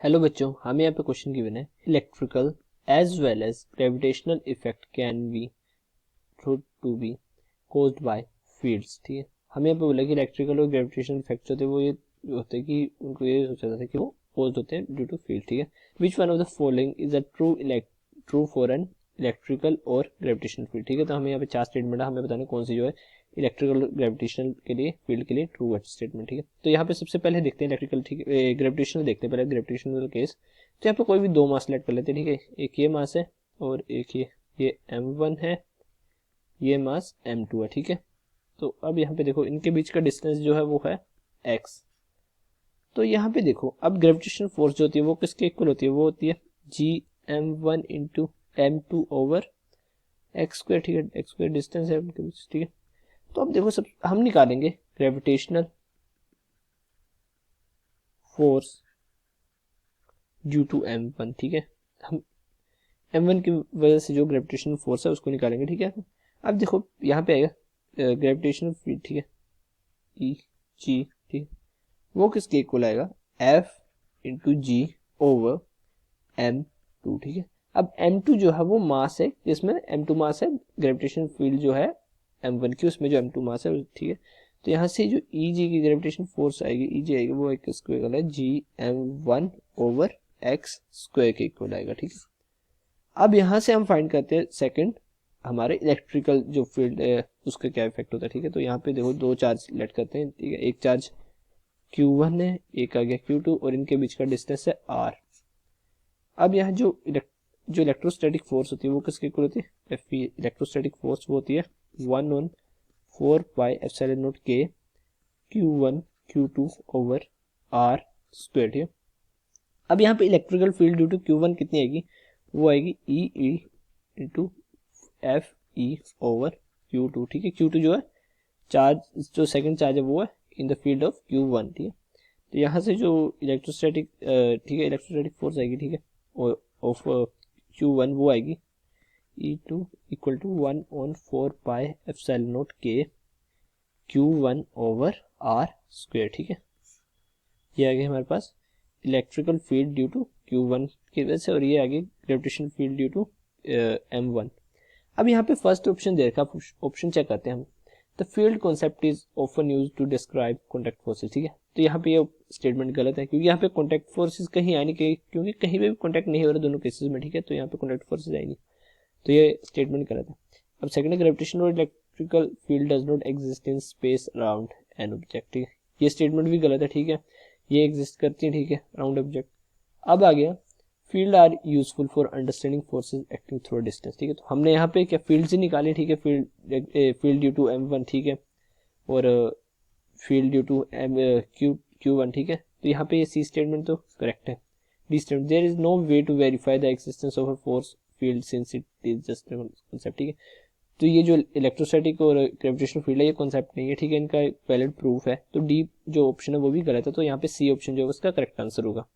Hello बच्चों, हमें यहाँ पे क्वेश्चन गिवन है electrical as well as gravitational effect can be to be caused by fields. ठीक है, हमें यहाँ पे बोला कि इलेक्ट्रिकल और ग्रेविटेशनल इफेक्ट्स होते हैं वो ये होते हैं कि उनको ये सोचा जाता है कि वो कोज्ड होते हैं ड्यू टू फील्ड। ठीक है, which one of the following is a true for an electrical और ग्रेविटेशनल फील्ड। ठीक है, तो हमें यहाँ पे चार स्टेटमेंट है, हमें बताना कौन सी जो है इलेक्ट्रिकल ग्रेविटेशनल के लिए फील्ड के लिए ट्रू है स्टेटमेंट। ठीक है, तो यहाँ पे सबसे पहले देखते हैं इलेक्ट्रिकल, ठीक है, ग्रेविटेशनल देखते हैं पहले ग्रेविटेशनल केस। तो यहाँ पे कोई भी दो मास सेलेक्ट कर लेते हैं। ठीक है, एक ये मास है और एक ये m1 है, ये मास m2 है। ठीक है, तो अब यहाँ पे देखो इनके बीच का डिस्टेंस जो है वो है x। तो यहाँ पे देखो अब ग्रेविटेशनल फोर्स जो होती है वो किसके इक्वल होती है, वो होती है gm1 into m2 over x square. ठीक है, एक्स स्क्वायर डिस्टेंस है उनके बीच। ठीक है, तो अब देखो सब हम निकालेंगे gravitational force due to m1। ठीक है, हम m1 की वजह से जो ग्रेविटेशनल फोर्स है उसको निकालेंगे। ठीक है, अब देखो यहाँ पे आएगा ग्रेविटेशनल फील्ड। ठीक है, ई जी, ठीक है, वो किसके इक्वल आएगा, F इंटू जी ओवर m2। ठीक है, अब m2 जो है वो मास है, जिसमें m2 मास है ग्रेविटेशनल फील्ड जो है m1 की, उसमें जो m2 मास है। ठीक है, तो यहाँ से जो ई जी की ग्रेविटेशन फोर्स आएगी, ई जी आएगी वो एक स्क्वायर है gm1 ओवर एक्स स्क्वायर के इक्वल आएगा। ठीक है, अब यहाँ से हम फाइंड करते हैं सेकंड हमारे इलेक्ट्रिकल जो फील्ड है उसका क्या इफेक्ट होता है। ठीक है, तो यहाँ पे देखो दो चार्ज लेट करते हैं। ठीक है, एक चार्ज Q1 है, एक आ गया Q2 और इनके बीच का डिस्टेंस है R। अब यहाँ जो इलेक्ट्रोस्टैटिक फोर्स होती है वो किसके इक्वल होती है, F इलेक्ट्रोस्टैटिक फोर्स वो होती है 1/4 pi epsilon not K Q1 Q2 over R square. ठीक है, अब यहाँ पे electrical field due to Q1 कितनी आएगी, वो आएगी E into F E over Q2। ठीक है, Q2 जो है चार्ज, जो सेकंड चार्ज है वो है in the field of Q1। ठीक है, तो यहाँ से जो इलेक्ट्रोस्टैटिक, ठीक है, इलेक्ट्रोस्टैटिक फोर्स आएगी, ठीक है, ऑफ Q1 वो आएगी E2 equal to 1/4 pi epsilon not K Q1 over R square. ठीक है, ये आ गया हमारे पास electrical field due to Q1 की वजह से, और ये आ गई gravitational field due to M1। अब यहाँ पे फर्स्ट ऑप्शन दे रखा, ऑप्शन चेक करते हैं हम। The field concept is often used to describe contact forces. ठीक है, तो यहाँ पे ये स्टेटमेंट गलत है, क्योंकि यहाँ पे कॉन्टैक्ट फोर्सेस कहीं आए नहीं, क्योंकि कहीं पे भी कॉन्टैक्ट नहीं हो रहा दोनों केसेस में। ठीक है, तो यहाँ पे कॉन्टैक्ट फोर्सेस आएंगी, तो ये स्टेटमेंट गलत है। अब सेकंड, ग्रेविटेशन और electrical field does not exist in space around an object. ठीक है, ये स्टेटमेंट भी गलत है। ठीक है, ये एग्जिस्ट करती है, ठीक है, अराउंड ऑब्जेक्ट। अब आ गया field are useful for understanding forces acting through distance. ठीक है, तो हमने यहाँ पे क्या फील्ड से निकाले। ठीक है, फील्ड ड्यू टू M1। ठीक है, और फील्ड ड्यू टू Q1। ठीक है, तो यहाँ पे ये सी स्टेटमेंट तो करेक्ट है। D statement, there is no way to verify the existence of a force field since it is just concept. ठीक है, तो ये जो इलेक्ट्रोस्टैटिक और ग्रेविटेशनल फील्ड है ये कॉन्सेप्ट नहीं है। ठीक है, इनका वैलिड प्रूफ है। तो डी जो ऑप्शन है वो भी गलत है, तो यहाँ पे सी ऑप्शन जो है उसका करेक्ट आंसर होगा।